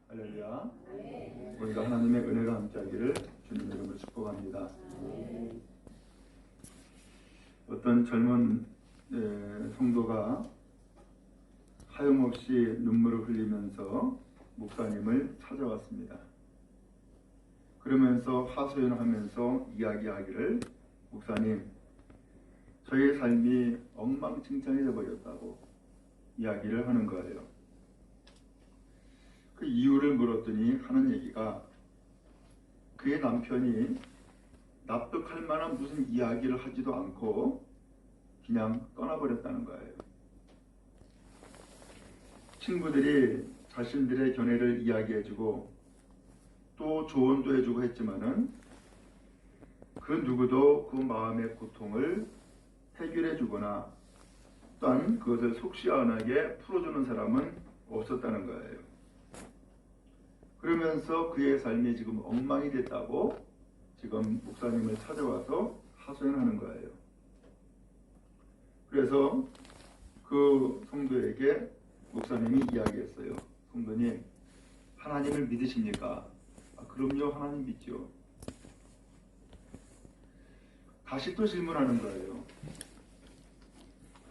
할렐루야. 우리가 하나님의 은혜가 함께하기를 주님 이름으로 축복합니다. 어떤 젊은 성도가 하염없이 눈물을 흘리면서 목사님을 찾아왔습니다. 그러면서 하소연하면서 이야기하기를, 목사님, 저의 삶이 엉망진창이 되어버렸다고 이야기를 하는 거예요. 그 이유를 물었더니 하는 얘기가, 그의 남편이 납득할 만한 무슨 이야기를 하지도 않고 그냥 떠나버렸다는 거예요. 친구들이 자신들의 견해를 이야기해주고 또 조언도 해주고 했지만은 그 누구도 그 마음의 고통을 해결해주거나 또한 그것을 속 시원하게 풀어주는 사람은 없었다는 거예요. 그러면서 그의 삶이 지금 엉망이 됐다고 지금 목사님을 찾아와서 하소연하는 거예요. 그래서 그 성도에게 목사님이 이야기했어요. 성도님, 하나님을 믿으십니까? 그럼요, 하나님 믿죠. 다시 또 질문하는 거예요.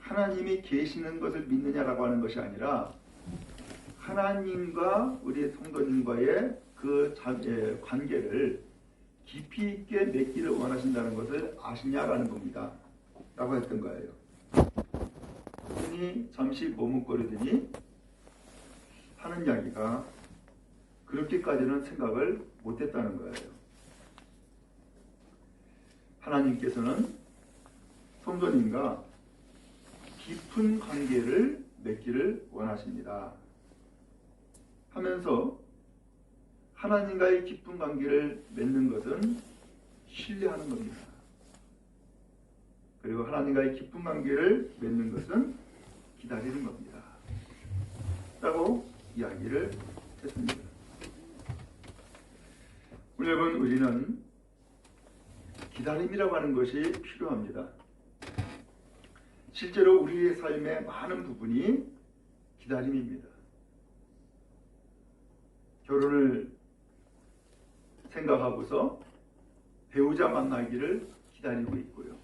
하나님이 계시는 것을 믿느냐라고 하는 것이 아니라 하나님과 우리 성도님과의 그 관계를 깊이 있게 맺기를 원하신다는 것을 아시냐라는 겁니다. 라고 했던 거예요. 그러니 잠시 머뭇거리더니 하는 이야기가 그렇게까지는 생각을 못했다는 거예요. 하나님께서는 성도님과 깊은 관계를 맺기를 원하십니다. 하면서 하나님과의 깊은 관계를 맺는 것은 신뢰하는 겁니다. 그리고 하나님과의 깊은 관계를 맺는 것은 기다리는 겁니다. 라고 이야기를 했습니다. 여러분, 우리는 기다림이라고 하는 것이 필요합니다. 실제로 우리의 삶의 많은 부분이 기다림입니다. 결혼을 생각하고서 배우자 만나기를 기다리고 있고요.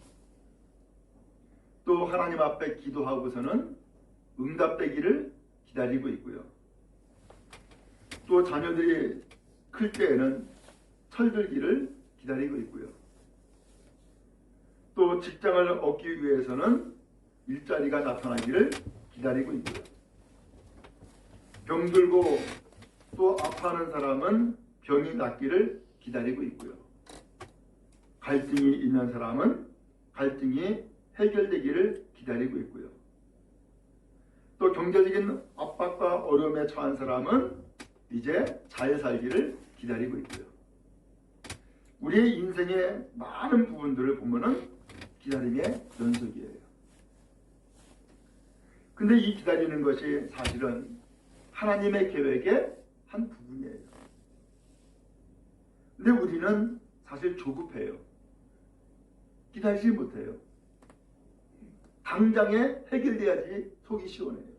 또 하나님 앞에 기도하고서는 응답되기를 기다리고 있고요. 또 자녀들이 클 때에는 철들기를 기다리고 있고요. 또 직장을 얻기 위해서는 일자리가 나타나기를 기다리고 있고요. 병들고 또 아파하는 사람은 병이 낫기를 기다리고 있고요. 갈등이 있는 사람은 갈등이 해결되기를 기다리고 있고요. 또 경제적인 압박과 어려움에 처한 사람은 이제 잘 살기를 기다리고 있고요. 우리의 인생의 많은 부분들을 보면은 기다림의 연속이에요. 근데 이 기다리는 것이 사실은 하나님의 계획의 한 부분이에요. 근데 우리는 사실 조급해요. 기다리지 못해요. 당장에 해결돼야지 속이 시원해요.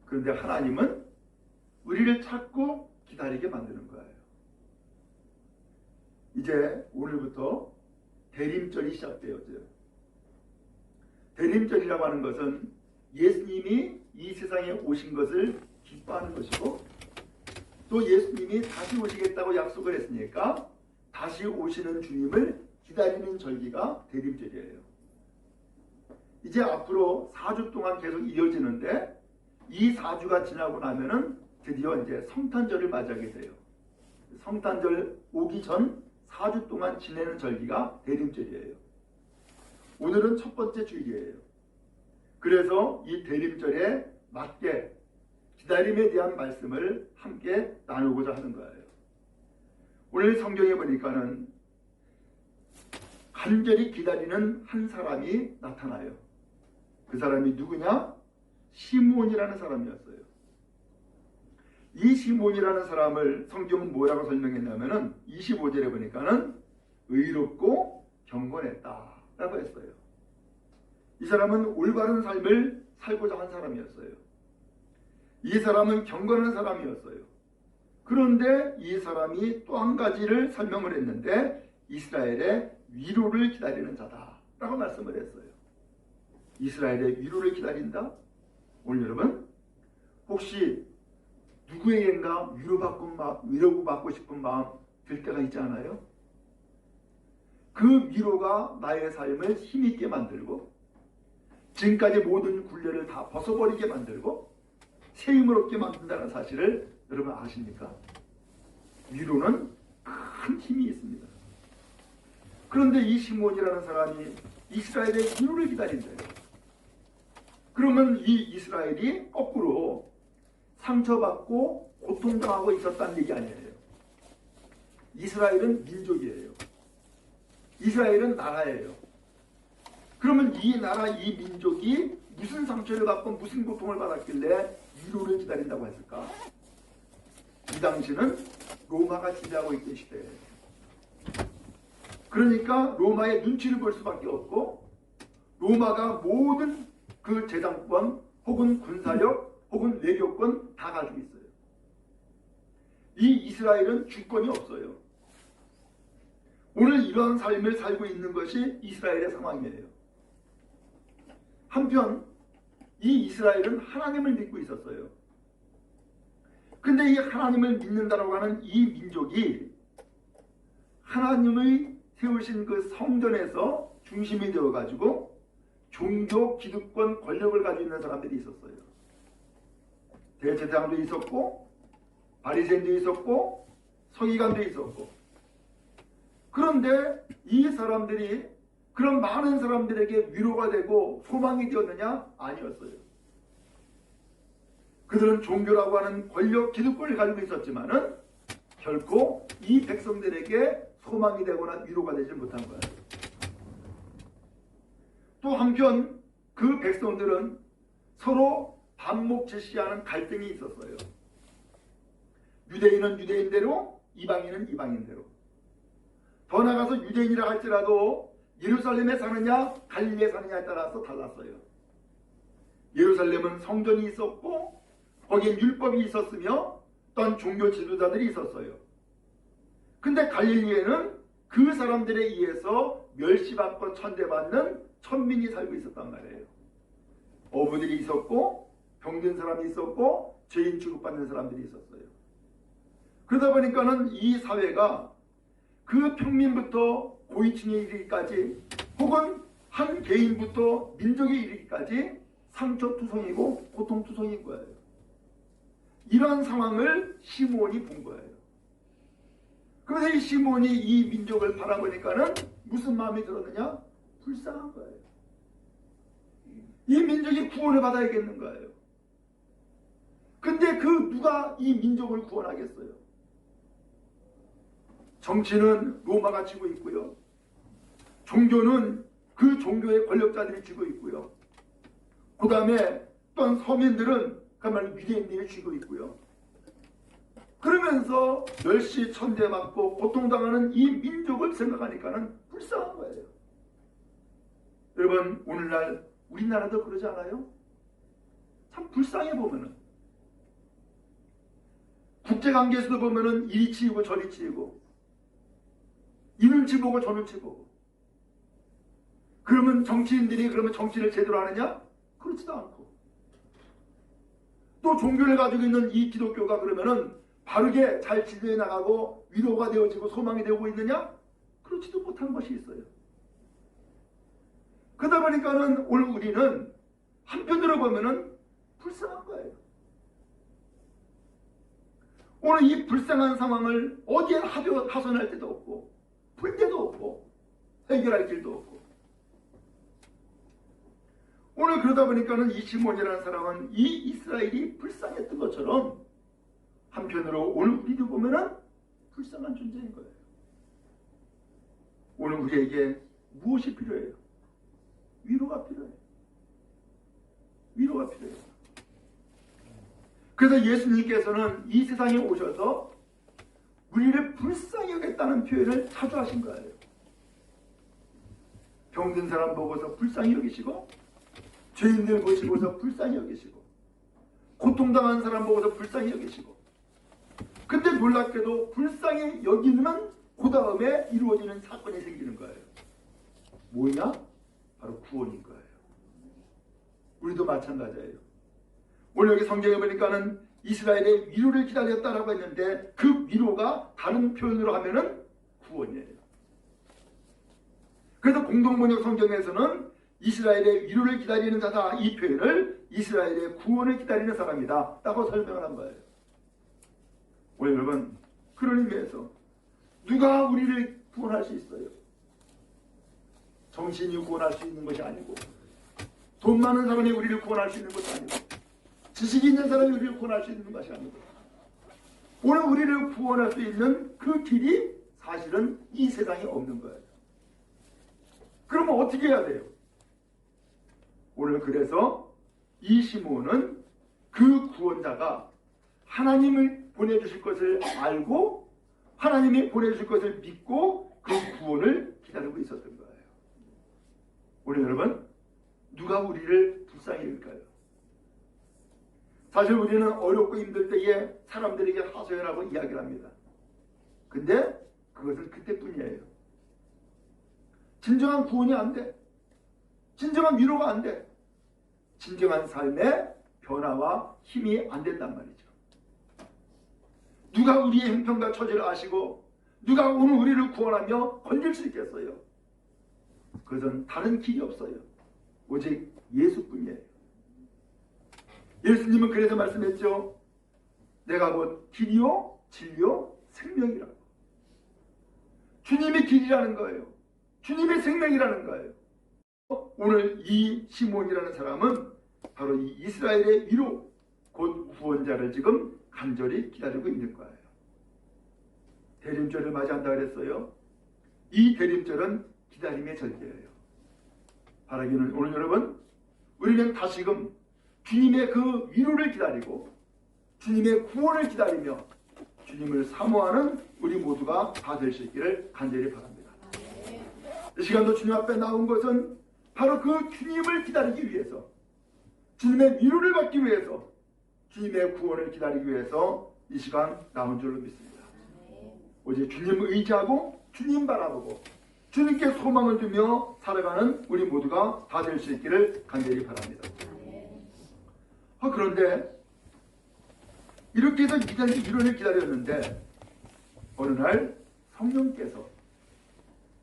그런데 하나님은 우리를 찾고 기다리게 만드는 거예요. 이제 오늘부터 대림절이 시작되어져요. 대림절이라고 하는 것은 예수님이 이 세상에 오신 것을 기뻐하는 것이고, 또 예수님이 다시 오시겠다고 약속을 했으니까 다시 오시는 주님을 기다리는 절기가 대림절이에요. 이제 앞으로 4주 동안 계속 이어지는데, 이 4주가 지나고 나면은 드디어 이제 성탄절을 맞이하게 돼요. 성탄절 오기 전 4주 동안 지내는 절기가 대림절이에요. 오늘은 첫 번째 주일이에요. 그래서 이 대림절에 맞게 기다림에 대한 말씀을 함께 나누고자 하는 거예요. 오늘 성경에 보니까는 간절히 기다리는 한 사람이 나타나요. 그 사람이 누구냐? 시므온이라는 사람이었어요. 이 시므온이라는 사람을 성경은 뭐라고 설명했냐면은 25절에 보니까는 의롭고 경건했다라고 했어요. 이 사람은 올바른 삶을 살고자 한 사람이었어요. 이 사람은 경건한 사람이었어요. 그런데 이 사람이 또 한 가지를 설명을 했는데 이스라엘의 위로를 기다리는 자다라고 말씀을 했어요. 이스라엘의 위로를 기다린다? 오늘 여러분 혹시 누구에겐가 위로받고 싶은 마음 들 때가 있지 않아요? 그 위로가 나의 삶을 힘있게 만들고 지금까지 모든 굴레를 다 벗어버리게 만들고 새 힘을 얻게 만든다는 사실을 여러분 아십니까? 위로는 큰 힘이 있습니다. 그런데 이 시몬이라는 사람이 이스라엘의 위로를 기다린대요. 그러면 이 이스라엘이 거꾸로 상처받고 고통당하고 있었다는 얘기 아니에요. 이스라엘은 민족이에요. 이스라엘은 나라예요. 그러면 이 나라, 이 민족이 무슨 상처를 받고 무슨 고통을 받았길래 위로를 기다린다고 했을까? 이 당시는 로마가 지배하고 있던 시대예요. 그러니까 로마의 눈치를 볼 수밖에 없고 로마가 모든 그 재정권 혹은 군사력 혹은 외교권 다 가지고 있어요. 이 이스라엘은 주권이 없어요. 오늘 이러한 삶을 살고 있는 것이 이스라엘의 상황이에요. 한편 이 이스라엘은 하나님을 믿고 있었어요. 근데 이 하나님을 믿는다라고 하는 이 민족이 하나님의 세우신 그 성전에서 중심이 되어가지고 종교, 기득권, 권력을 가지고 있는 사람들이 있었어요. 대제사장도 있었고 바리새인도 있었고 서기관도 있었고 그런데 이 사람들이 그런 많은 사람들에게 위로가 되고 소망이 되었느냐? 아니었어요. 그들은 종교라고 하는 권력, 기득권을 가지고 있었지만은 결코 이 백성들에게 소망이 되거나 위로가 되지 못한 거예요. 또 한편 그 백성들은 서로 반목제시하는 갈등이 있었어요. 유대인은 유대인대로, 이방인은 이방인대로. 더 나아가서 유대인이라 할지라도 예루살렘에 사느냐 갈릴리에 사느냐에 따라서 달랐어요. 예루살렘은 성전이 있었고 거기에 율법이 있었으며 또한 종교 지도자들이 있었어요. 근데 갈릴리에는 그 사람들에 의해서 멸시받고 천대받는 천민이 살고 있었단 말이에요. 어부들이 있었고 병든 사람이 있었고 죄인 취급받는 사람들이 있었어요. 그러다 보니까는 이 사회가 그 평민부터 고위층에 이르기까지 혹은 한 개인부터 민족에 이르기까지 상처투성이고 고통투성인 거예요. 이러한 상황을 시므온이 본 거예요. 그런데 이 시므온이 이 민족을 바라보니까는 무슨 마음이 들었느냐? 불쌍한 거예요. 이 민족이 구원을 받아야겠는 거예요. 근데 그 누가 이 민족을 구원하겠어요? 정치는 로마가 쥐고 있고요. 종교는 그 종교의 권력자들이 쥐고 있고요. 그 다음에 또한 서민들은 그야말로 유대인들이 쥐고 있고요. 그러면서 멸시 천대받고 고통당하는 이 민족을 생각하니까는 불쌍한 거예요. 여러분 오늘날 우리나라도 그러지 않아요? 참 불쌍해 보면은 국제관계에서도 보면은 이리 치이고 저리 치이고 이 눈치 보고 저 눈치 보고 그러면 정치인들이 그러면 정치를 제대로 하느냐? 그렇지도 않고 또 종교를 가지고 있는 이 기독교가 그러면은 바르게 잘 지도해 나가고 위로가 되어지고 소망이 되고 있느냐? 그렇지도 못한 것이 있어요. 그러다 보니까는 오늘 우리는 한편으로 보면은 불쌍한 거예요. 오늘 이 불쌍한 상황을 어디에 하소연할 데도 없고 풀 데도 없고 해결할 길도 없고 오늘 그러다 보니까는 이 시몬이라는 사람은 이 이스라엘이 불쌍했던 것처럼 한편으로 오늘 우리도 보면은 불쌍한 존재인 거예요. 오늘 우리에게 무엇이 필요해요? 위로가 필요해요. 위로가 필요해요. 그래서 예수님께서는 이 세상에 오셔서 우리를 불쌍히 여겼다는 표현을 자주 하신 거예요. 병든 사람 보고서 불쌍히 여기시고, 죄인들 보시고서 불쌍히 여기시고, 고통당한 사람 보고서 불쌍히 여기시고. 근데 놀랍게도 불쌍히 여기는 그 다음에 이루어지는 사건이 생기는 거예요. 뭐냐? 바로 구원인 거예요. 우리도 마찬가지예요. 오늘 여기 성경에 보니까는 이스라엘의 위로를 기다렸다라고 했는데 그 위로가 다른 표현으로 하면은 구원이에요. 그래서 공동번역 성경에서는 이스라엘의 위로를 기다리는 자다, 이 표현을 이스라엘의 구원을 기다리는 사람이다 라고 설명을 한 거예요. 오늘 여러분, 그런 의미에서 누가 우리를 구원할 수 있어요? 정신이 구원할 수 있는 것이 아니고, 돈 많은 사람이 우리를 구원할 수 있는 것도 아니고, 지식이 있는 사람이 우리를 구원할 수 있는 것이 아니고, 오늘 우리를 구원할 수 있는 그 길이 사실은 이 세상에 없는 거예요. 그러면 어떻게 해야 돼요? 오늘 그래서 이 시몬은 그 구원자가 하나님을 보내주실 것을 알고 하나님이 보내주실 것을 믿고 그 구원을 기다리고 있었던 거예요. 오늘 여러분, 누가 우리를 불쌍히 여길까요? 사실 우리는 어렵고 힘들 때에 사람들에게 하소연하고 이야기를 합니다. 근데 그것은 그때뿐이에요. 진정한 구원이 안 돼. 진정한 위로가 안 돼. 진정한 삶의 변화와 힘이 안 된단 말이죠. 누가 우리의 형편과 처지를 아시고 누가 오늘 우리를 구원하며 건질 수 있겠어요? 그것은 다른 길이 없어요. 오직 예수뿐이에요. 예수님은 그래서 말씀했죠. 내가 곧 길이요 진리요 생명이라고. 주님의 길이라는 거예요. 주님의 생명이라는 거예요. 오늘 이 시몬이라는 사람은 바로 이 이스라엘의 위로, 곧 구원자를 지금 간절히 기다리고 있는 거예요. 대림절을 맞이한다 그랬어요. 이 대림절은 기다림의 절기예요. 바라기는 오늘 여러분, 우리는 다시금 주님의 그 위로를 기다리고 주님의 구원을 기다리며 주님을 사모하는 우리 모두가 다 될 수 있기를 간절히 바랍니다. 이 시간도 주님 앞에 나온 것은 바로 그 주님을 기다리기 위해서, 주님의 위로를 받기 위해서, 주님의 구원을 기다리기 위해서 이 시간 나온 줄로 믿습니다. 오직 주님을 의지하고 주님 바라보고 주님께 소망을 두며 살아가는 우리 모두가 다 될 수 있기를 간절히 바랍니다. 그런데 이렇게 해서 위로를 기다렸는데 어느 날 성령께서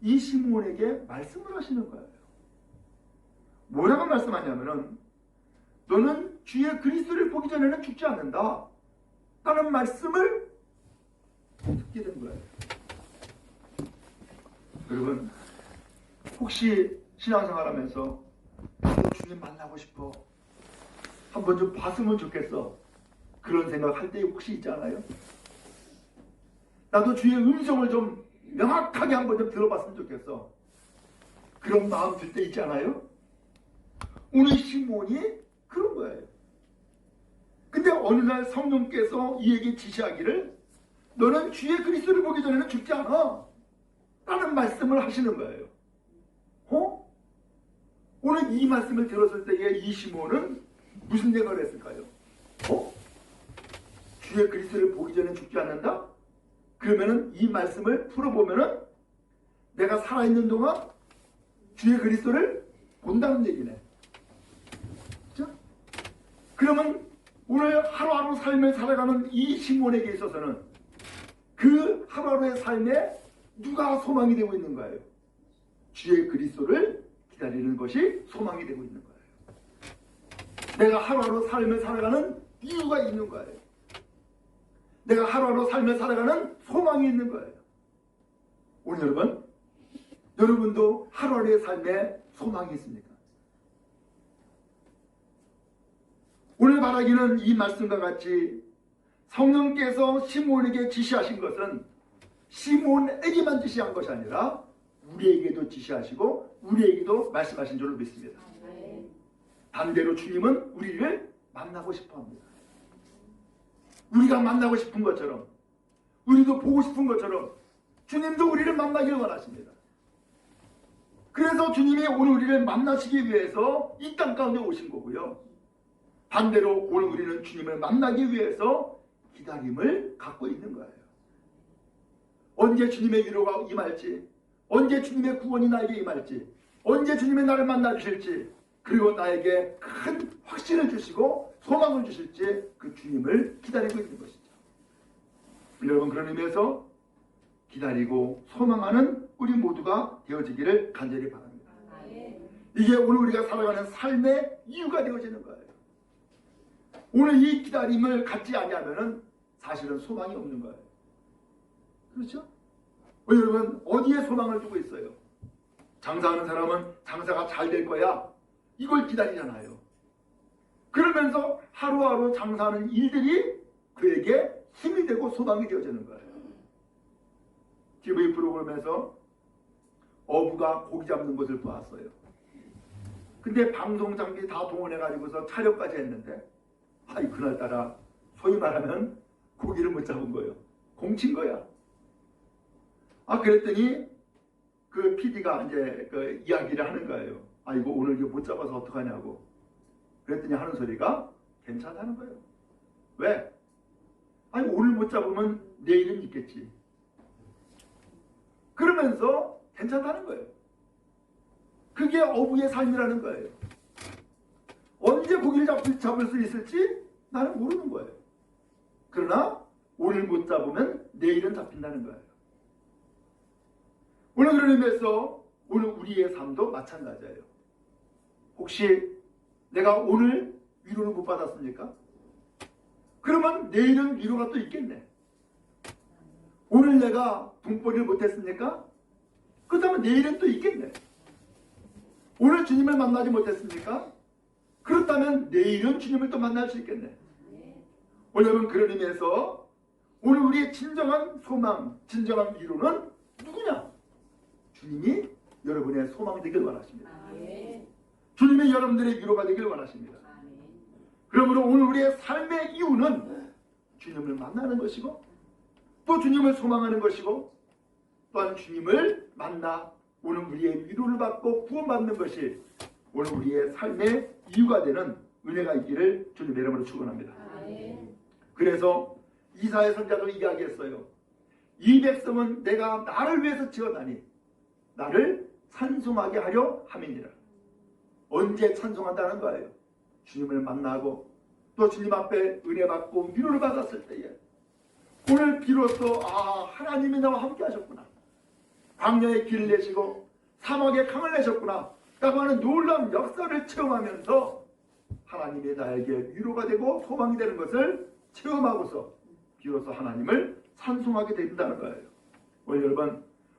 이 시몬에게 말씀을 하시는 거예요. 뭐라고 말씀하냐면은 너는 주의 그리스도를 보기 전에는 죽지 않는다 라는 말씀을 듣게 된 거예요. 여러분, 혹시 신앙생활하면서 나도 주님 만나고 싶어, 한번 좀 봤으면 좋겠어, 그런 생각할 때 혹시 있지 않아요? 나도 주의 음성을 좀 명확하게 한번 좀 들어봤으면 좋겠어, 그런 마음 들 때 있지 않아요? 오늘 시몬이 그런 거예요. 근데 어느 날 성령께서 이에게 지시하기를 너는 주의 그리스도를 보기 전에는 죽지 않아 라는 말씀을 하시는 거예요. 오늘 이 말씀을 들었을 때에 이 시몬은 무슨 생각을 했을까요? 주의 그리스도를 보기 전에 죽지 않는다? 그러면은 이 말씀을 풀어보면은 내가 살아있는 동안 주의 그리스도를 본다는 얘기네. 그렇죠? 그러면 오늘 하루하루 삶을 살아가는 이 시몬에게 있어서는 그 하루하루의 삶에 누가 소망이 되고 있는 거예요? 주의 그리스도를 기다리는 것이 소망이 되고 있는 거예요. 내가 하루하루 삶을 살아가는 이유가 있는 거예요. 내가 하루하루 삶을 살아가는 소망이 있는 거예요. 오늘 여러분, 여러분도 하루하루의 삶에 소망이 있습니까? 오늘 바라기는 이 말씀과 같이 성령께서 시몬에게 지시하신 것은 시몬에게만 지시한 것이 아니라 우리에게도 지시하시고 우리에게도 말씀하신 줄로 믿습니다. 반대로 주님은 우리를 만나고 싶어 합니다. 우리가 만나고 싶은 것처럼, 우리도 보고 싶은 것처럼 주님도 우리를 만나기를 원하십니다. 그래서 주님이 오늘 우리를 만나시기 위해서 이 땅 가운데 오신 거고요. 반대로 오늘 우리는 주님을 만나기 위해서 기다림을 갖고 있는 거예요. 언제 주님의 위로가 임할지, 언제 주님의 구원이 나에게 임할지, 언제 주님의 나를 만나 주실지, 그리고 나에게 큰 확신을 주시고 소망을 주실지 그 주님을 기다리고 있는 것이죠. 여러분, 그런 의미에서 기다리고 소망하는 우리 모두가 되어지기를 간절히 바랍니다. 이게 오늘 우리가 살아가는 삶의 이유가 되어지는 거예요. 오늘 이 기다림을 갖지 아니하면 사실은 소망이 없는 거예요. 그렇죠? 여러분, 어디에 소망을 두고 있어요? 장사하는 사람은 장사가 잘 될 거야, 이걸 기다리잖아요. 그러면서 하루하루 장사하는 일들이 그에게 힘이 되고 소망이 되어지는 거예요. TV 프로그램에서 어부가 고기 잡는 것을 보았어요. 근데 방송 장비 다 동원해가지고서 촬영까지 했는데 그날따라 소위 말하면 고기를 못 잡은 거예요. 공친 거야. 그랬더니 그 PD가 이제 그 이야기를 하는 거예요. 이거 오늘 이거 못 잡아서 어떡하냐고. 그랬더니 하는 소리가 괜찮다는 거예요. 왜? 오늘 못 잡으면 내일은 있겠지. 그러면서 괜찮다는 거예요. 그게 어부의 삶이라는 거예요. 언제 고기를 잡을 수 있을지 나는 모르는 거예요. 그러나 오늘 못 잡으면 내일은 잡힌다는 거예요. 오늘 그런 의미에서 오늘 우리의 삶도 마찬가지예요. 혹시 내가 오늘 위로를 못 받았습니까? 그러면 내일은 위로가 또 있겠네. 오늘 내가 돈벌이를 못했습니까? 그렇다면 내일은 또 있겠네. 오늘 주님을 만나지 못했습니까? 그렇다면 내일은 주님을 또 만날 수 있겠네. 오늘 여러분, 그런 의미에서 오늘 우리의 진정한 소망, 진정한 위로는 누구냐? 주님이 여러분의 소망이 되길 원하십니다. 주님이 여러분들의 위로가 되길 원하십니다. 그러므로 오늘 우리의 삶의 이유는 주님을 만나는 것이고 또 주님을 소망하는 것이고 또한 주님을 만나 오늘 우리의 위로를 받고 구원받는 것이 오늘 우리의 삶의 이유가 되는 은혜가 있기를 주님의 이름으로 축원합니다. 그래서 이사야 선지자도 이야기했어요. 이 백성은 내가 나를 위해서 지어다니 나를 찬송하게 하려 함이니라. 언제 찬송한다는 거예요? 주님을 만나고 또 주님 앞에 은혜 받고 위로를 받았을 때에 오늘 비로소 하나님이 나와 함께 하셨구나. 광야에 길을 내시고 사막에 강을 내셨구나 라고 하는 놀라운 역사를 체험하면서 하나님이 나에게 위로가 되고 소망이 되는 것을 체험하고서 비로소 하나님을 찬송하게 된다는 거예요.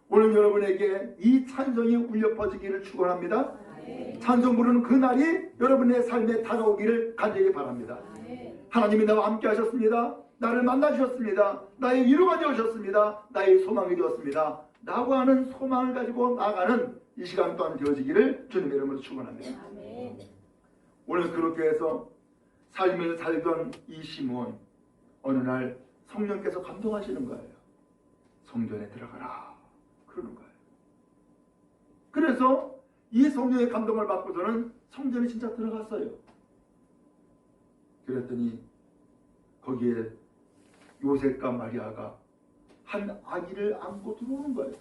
오늘 여러분에게 이 찬송이 울려 퍼지기를 축원합니다. 찬송 부르는 그 날이 여러분의 삶에 다가오기를 간절히 바랍니다. 하나님이 나와 함께 하셨습니다. 나를 만나 주셨습니다. 나의 위로가 되어주셨습니다. 나의 소망이 되었습니다. 라고 하는 소망을 가지고 나아가는 이 시간 또한 되어지기를 주님의 이름으로 축원합니다. 오늘 그렇게 해서 삶을 살던 이 시므온, 어느 날 성령께서 감동하시는 거예요. 성전에 들어가라 그러는 거예요. 그래서 이 성령의 감동을 받고서는 성전에 진짜 들어갔어요. 그랬더니 거기에 요셉과 마리아가 한 아기를 안고 들어오는 거예요.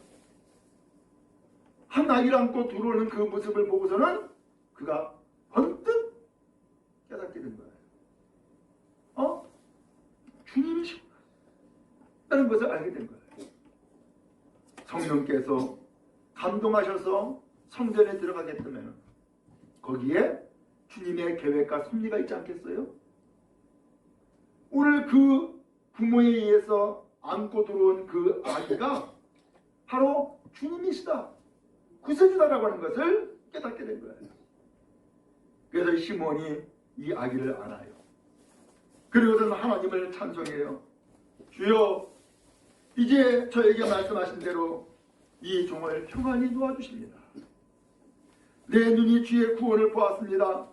한 아기를 안고 들어오는 그 모습을 보고서는 그가 번뜩 깨닫게 된 거예요. 주님이시구나 라는 것을 알게 된 거예요. 성령께서 감동하셔서 성전에 들어가게 되면 거기에 주님의 계획과 섭리가 있지 않겠어요? 오늘 그 부모에 의해서 안고 들어온 그 아기가 바로 주님이시다, 구세주다라고 하는 것을 깨닫게 된 거예요. 그래서 시몬이 이 아기를 안아요. 그리고서는 하나님을 찬송해요. 주여, 이제 저에게 말씀하신 대로 이 종을 평안히 놓아주십니다. 내 눈이 주의 구원을 보았습니다.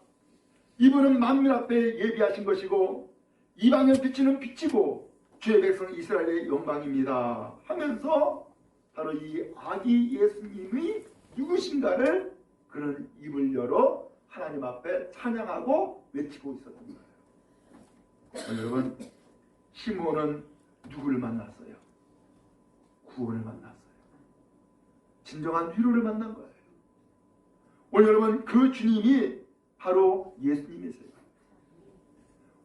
이분은 만민 앞에 예비하신 것이고 이방에 비치는 빛이고 주의 백성 이스라엘의 영광입니다 하면서 바로 이 아기 예수님이 누구신가 무엇인가를 그런 입을 열어 하나님 앞에 찬양하고 외치고 있었던 거예요. 여러분, 시므온은 누구를 만났어요? 구원을 만났어요. 진정한 위로를 만난 거예요. 오늘 여러분, 그 주님이 바로 예수님이세요.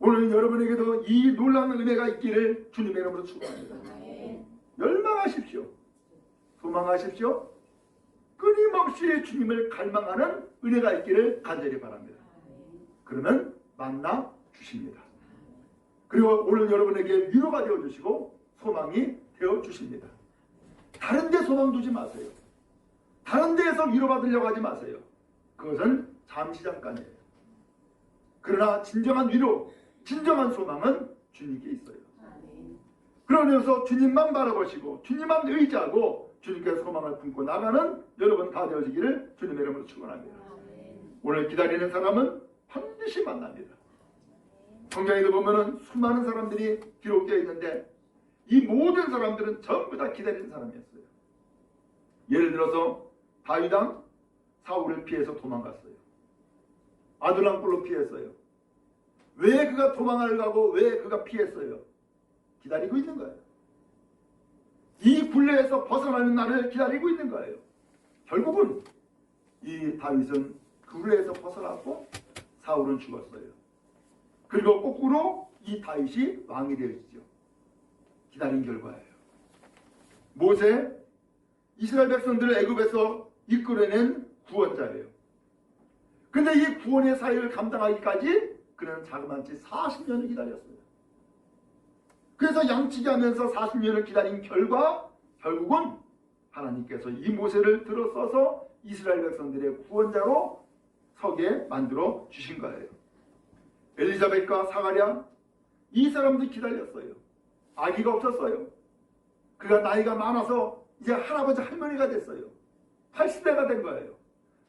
오늘 여러분에게도 이 놀라운 은혜가 있기를 주님의 이름으로 축원합니다. 열망하십시오. 소망하십시오. 끊임없이 주님을 갈망하는 은혜가 있기를 간절히 바랍니다. 그러면 만나 주십니다. 그리고 오늘 여러분에게 위로가 되어주시고 소망이 되어주십니다. 다른 데 소망 두지 마세요. 다른 데에서 위로받으려고 하지 마세요. 그것은 잠시 잠깐이에요. 그러나 진정한 위로, 진정한 소망은 주님께 있어요. 그러면서 주님만 바라보시고 주님만 의지하고 주님께 소망을 품고 나가는 여러분 다 되어지기를 주님의 이름으로 축원합니다. 오늘 기다리는 사람은 반드시 만납니다. 성경에도 보면은 수많은 사람들이 기록되어 있는데 이 모든 사람들은 전부 다 기다리는 사람이었어요. 예를 들어서 다윗 왕 사울을 피해서 도망갔어요. 아둘람굴로 피했어요. 왜 그가 도망을 가고 왜 그가 피했어요? 기다리고 있는 거예요. 이 굴레에서 벗어나는 날을 기다리고 있는 거예요. 결국은 이 다윗은 그 굴레에서 벗어났고 사울은 죽었어요. 그리고 거꾸로 이 다윗이 왕이 되어지죠. 기다린 결과예요. 모세, 이스라엘 백성들을 애굽에서 이끌어낸 구원자예요. 근데 이 구원의 사역을 감당하기까지 그는 자그마치 40년을 기다렸어요. 그래서 양치기 하면서 40년을 기다린 결과 결국은 하나님께서 이 모세를 들어서서 이스라엘 백성들의 구원자로 서게 만들어 주신 거예요. 엘리자벳과 사가랴 이 사람도 기다렸어요. 아기가 없었어요. 그가 나이가 많아서 이제 할아버지 할머니가 됐어요. 80대가 된 거예요.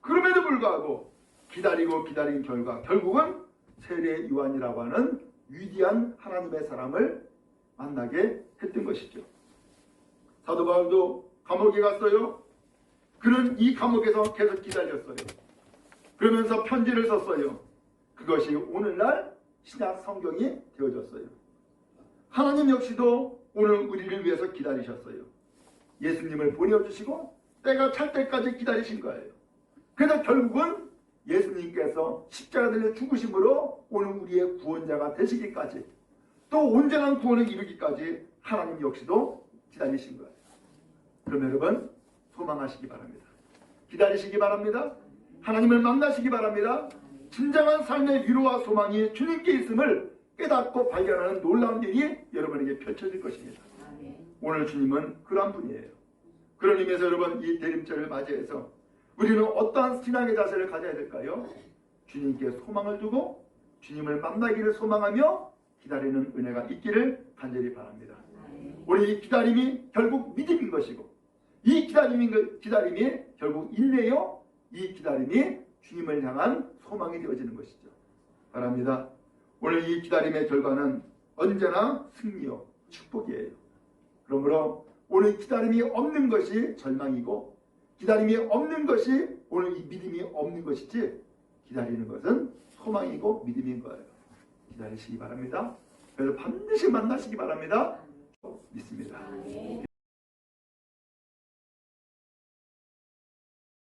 그럼에도 불구하고 기다리고 기다린 결과 결국은 세례 요한이라고 하는 위대한 하나님의 사람을 만나게 했던 것이죠. 사도 바울도 감옥에 갔어요. 그는 이 감옥에서 계속 기다렸어요. 그러면서 편지를 썼어요. 그것이 오늘날 신약 성경이 되어졌어요. 하나님 역시도 오늘 우리를 위해서 기다리셨어요. 예수님을 보내주시고 때가 찰 때까지 기다리신 거예요. 그래서 결국은 예수님께서 십자가 달려 죽으심으로 오늘 우리의 구원자가 되시기까지 또 온전한 구원을 이루기까지 하나님 역시도 기다리신 거예요. 그럼 여러분 소망하시기 바랍니다. 기다리시기 바랍니다. 하나님을 만나시기 바랍니다. 진정한 삶의 위로와 소망이 주님께 있음을 깨닫고 발견하는 놀라운 일이 여러분에게 펼쳐질 것입니다. 오늘 주님은 그러한 분이에요. 그런 의미에서 여러분 이 대림절을 맞이해서 우리는 어떠한 신앙의 자세를 가져야 될까요? 주님께 소망을 두고 주님을 만나기를 소망하며 기다리는 은혜가 있기를 간절히 바랍니다. 우리 이 기다림이 결국 믿음인 것이고 이 기다림이 결국 인내요. 이 기다림이 주님을 향한 소망이 되어지는 것이죠. 바랍니다. 오늘 이 기다림의 결과는 언제나 승리요 축복이에요. 그러므로 오늘 기다림이 없는 것이 절망이고 기다림이 없는 것이 오늘 이 믿음이 없는 것이지 기다리는 것은 소망이고 믿음인 거예요. 기다리시기 바랍니다. 그래서 반드시 만나시기 바랍니다. 믿습니다.